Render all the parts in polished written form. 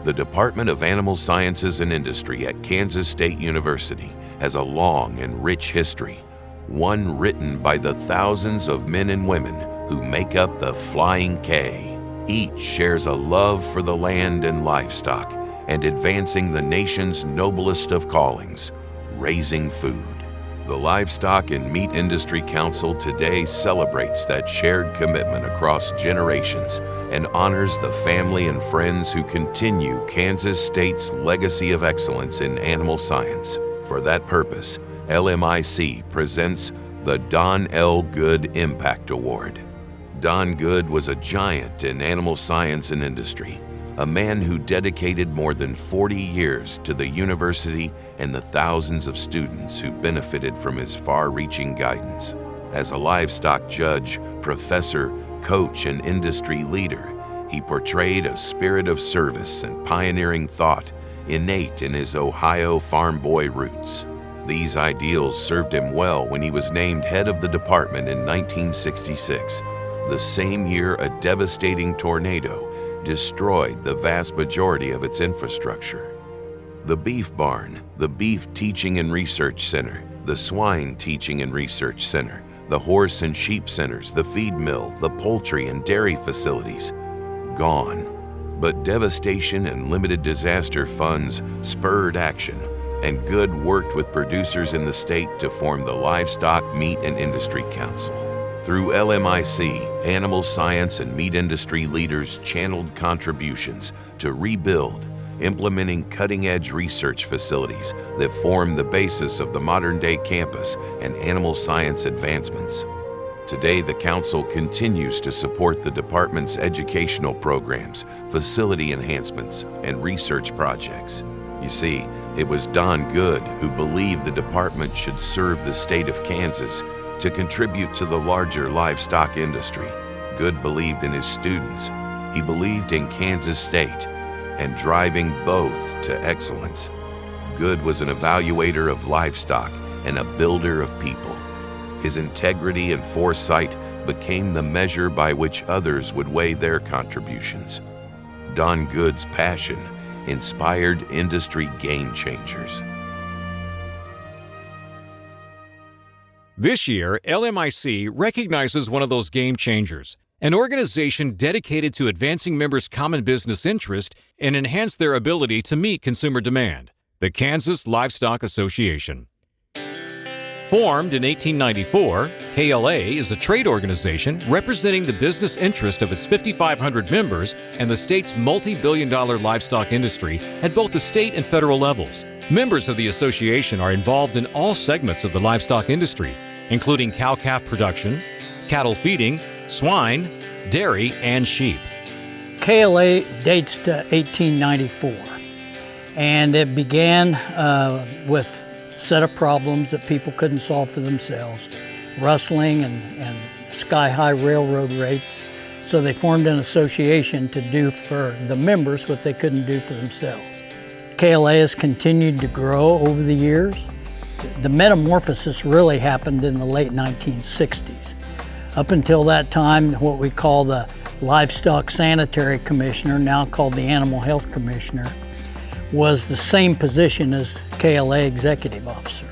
The Department of Animal Sciences and Industry at Kansas State University has a long and rich history, one written by the thousands of men and women who make up the Flying K. Each shares a love for the land and livestock and advancing the nation's noblest of callings, raising food. The Livestock and Meat Industry Council today celebrates that shared commitment across generations and honors the family and friends who continue Kansas State's legacy of excellence in animal science. For that purpose, LMIC presents the Don L. Good Impact Award. Don Good was a giant in animal science and industry, a man who dedicated more than 40 years to the university and the thousands of students who benefited from his far-reaching guidance. As a livestock judge, professor, coach, and industry leader, he portrayed a spirit of service and pioneering thought innate in his Ohio farm boy roots. These ideals served him well when he was named head of the department in 1966, the same year a devastating tornado destroyed the vast majority of its infrastructure. The Beef Barn, the Beef Teaching and Research Center, the Swine Teaching and Research Center, the Horse and Sheep Centers, the Feed Mill, the Poultry and Dairy Facilities, gone. But devastation and limited disaster funds spurred action, and Good worked with producers in the state to form the Livestock, Meat and Industry Council. Through LMIC, animal science and meat industry leaders channeled contributions to rebuild, implementing cutting-edge research facilities that form the basis of the modern-day campus and animal science advancements. Today, the Council continues to support the department's educational programs, facility enhancements, and research projects. You see, it was Don Good who believed the department should serve the state of Kansas to contribute to the larger livestock industry. Good believed in his students. He believed in Kansas State and driving both to excellence. Good was an evaluator of livestock and a builder of people. His integrity and foresight became the measure by which others would weigh their contributions. Don Good's passion inspired industry game changers. This year, LMIC recognizes one of those game changers, an organization dedicated to advancing members' common business interest and enhance their ability to meet consumer demand, the Kansas Livestock Association. Formed in 1894, KLA is a trade organization representing the business interest of its 5,500 members and the state's multi-billion-dollar livestock industry at both the state and federal levels. Members of the association are involved in all segments of the livestock industry, including cow-calf production, cattle feeding, swine, dairy, and sheep. KLA dates to 1894, and it began with a set of problems that people couldn't solve for themselves, rustling and sky-high railroad rates. So they formed an association to do for the members what they couldn't do for themselves. KLA has continued to grow over the years. The metamorphosis really happened in the late 1960s. Up until that time, what we call the Livestock Sanitary Commissioner, now called the Animal Health Commissioner, was the same position as KLA Executive Officer.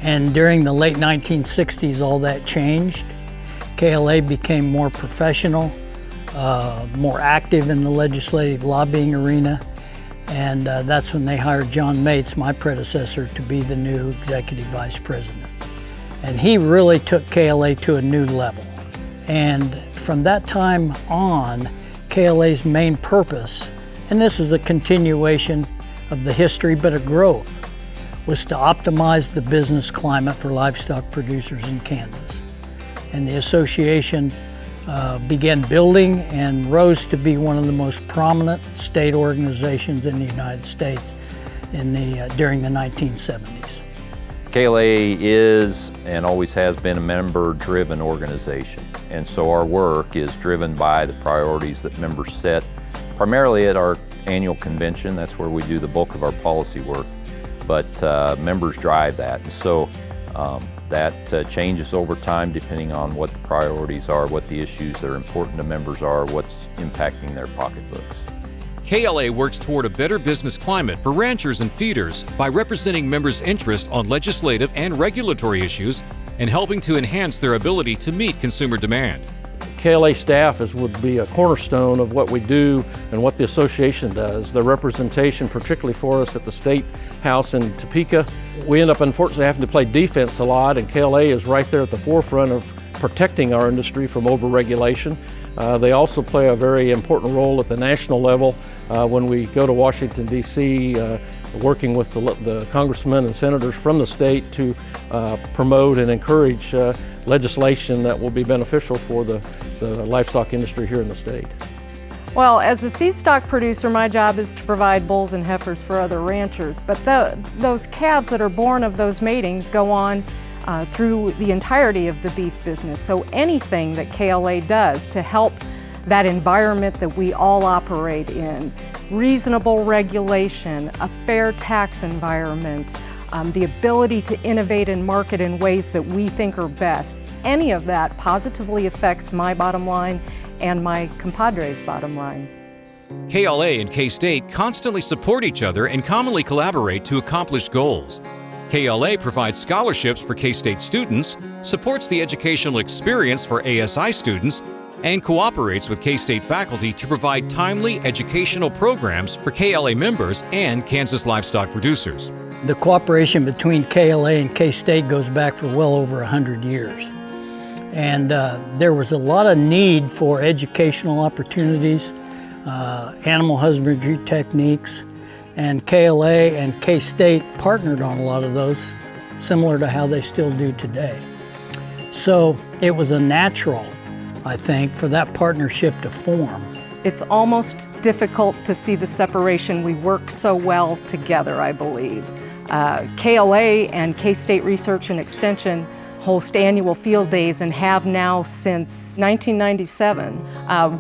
And during the late 1960s, all that changed. KLA became more professional, more active in the legislative lobbying arena, and that's when they hired John Mates, my predecessor, to be the new Executive Vice President. And he really took KLA to a new level. And from that time on, KLA's main purpose, and this is a continuation of the history but a growth, was to optimize the business climate for livestock producers in Kansas. And the association began building and rose to be one of the most prominent state organizations in the United States during the 1970s. KLA is and always has been a member-driven organization, and so our work is driven by the priorities that members set, primarily at our annual convention. That's where we do the bulk of our policy work, but members drive that. And so that changes over time depending on what the priorities are, what the issues that are important to members are, what's impacting their pocketbooks. KLA works toward a better business climate for ranchers and feeders by representing members' interest on legislative and regulatory issues and helping to enhance their ability to meet consumer demand. KLA staff would be a cornerstone of what we do and what the association does. The representation, particularly for us at the State House in Topeka, we end up unfortunately having to play defense a lot, and KLA is right there at the forefront of protecting our industry from overregulation. They also play a very important role at the national level when we go to Washington, D.C., working with the congressmen and senators from the state to promote and encourage legislation that will be beneficial for the livestock industry here in the state. Well, as a seed stock producer, my job is to provide bulls and heifers for other ranchers, but those calves that are born of those matings go on through the entirety of the beef business. So anything that KLA does to help that environment that we all operate in, reasonable regulation, a fair tax environment, the ability to innovate and market in ways that we think are best, any of that positively affects my bottom line and my compadres' bottom lines. KLA and K-State constantly support each other and commonly collaborate to accomplish goals. KLA provides scholarships for K-State students, supports the educational experience for ASI students, and cooperates with K-State faculty to provide timely educational programs for KLA members and Kansas livestock producers. The cooperation between KLA and K-State goes back for well over 100 years. And there was a lot of need for educational opportunities, animal husbandry techniques, and KLA and K-State partnered on a lot of those, similar to how they still do today. So it was a natural, I think, for that partnership to form. It's almost difficult to see the separation. We work so well together, I believe. KLA and K-State Research and Extension host annual field days and have now since 1997,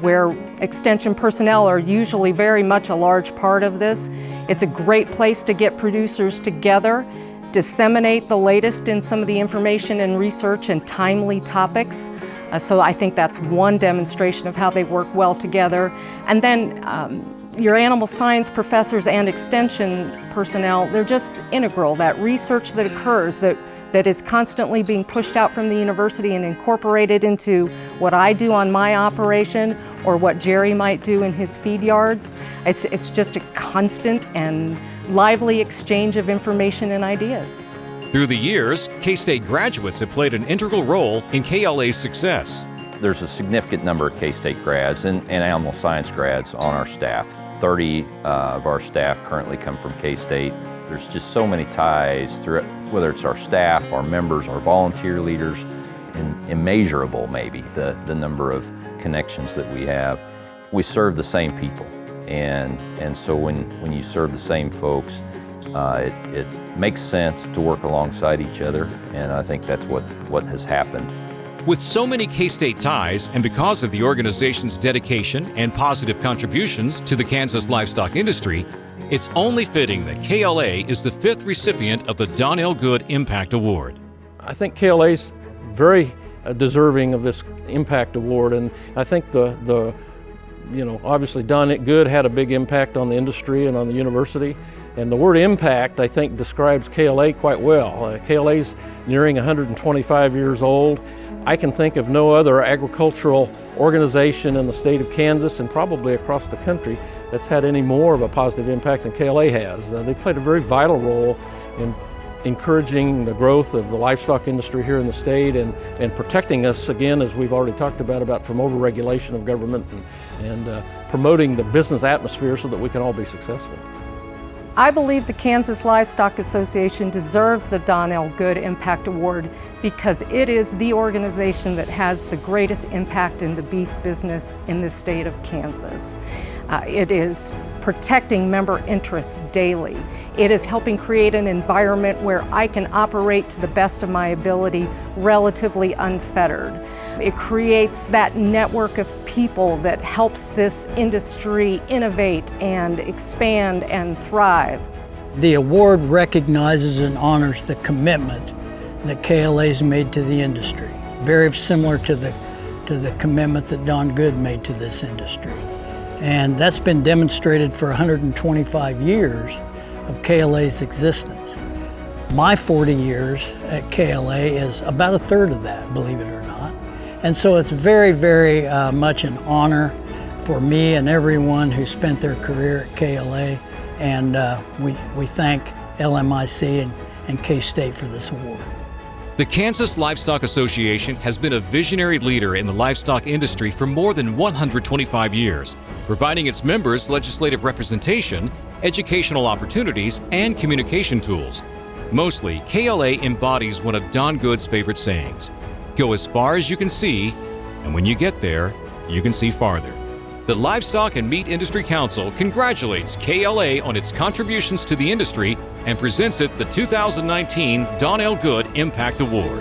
where extension personnel are usually very much a large part of this. It's a great place to get producers together, disseminate the latest in some of the information and research and timely topics. So I think that's one demonstration of how they work well together. And then your animal science professors and extension personnel, they're just integral. That research that occurs that is constantly being pushed out from the university and incorporated into what I do on my operation or what Jerry might do in his feed yards. It's just a constant and lively exchange of information and ideas. Through the years, K-State graduates have played an integral role in KLA's success. There's a significant number of K-State grads and animal science grads on our staff. 30 of our staff currently come from K-State. There's just so many ties through it, whether it's our staff, our members, our volunteer leaders, and immeasurable maybe the number of connections that we have. We serve the same people, and so when you serve the same folks, it makes sense to work alongside each other, and I think that's what has happened. With so many K-State ties, and because of the organization's dedication and positive contributions to the Kansas livestock industry, it's only fitting that KLA is the 5th recipient of the Don L. Good Impact Award. I think KLA's very deserving of this Impact Award, and I think obviously Don L. Good had a big impact on the industry and on the university. And the word impact, I think, describes KLA quite well. KLA's nearing 125 years old. I can think of no other agricultural organization in the state of Kansas and probably across the country that's had any more of a positive impact than KLA has. They played a very vital role in encouraging the growth of the livestock industry here in the state and protecting us, again, as we've already talked about from overregulation of government and promoting the business atmosphere so that we can all be successful. I believe the Kansas Livestock Association deserves the Don L. Good Impact Award because it is the organization that has the greatest impact in the beef business in the state of Kansas. It is protecting member interests daily. It is helping create an environment where I can operate to the best of my ability, relatively unfettered. It creates that network of people that helps this industry innovate and expand and thrive. The award recognizes and honors the commitment that KLA's made to the industry, very similar to the commitment that Don Good made to this industry. And that's been demonstrated for 125 years of KLA's existence. My 40 years at KLA is about a third of that, believe it or not. And so it's very, very much an honor for me and everyone who spent their career at KLA. And we thank LMIC and K-State for this award. The Kansas Livestock Association has been a visionary leader in the livestock industry for more than 125 years, providing its members legislative representation, educational opportunities, and communication tools. Mostly, KLA embodies one of Don Good's favorite sayings, "Go as far as you can see, and when you get there, you can see farther." The Livestock and Meat Industry Council congratulates KLA on its contributions to the industry and presents it the 2019 Don L. Good Impact Award.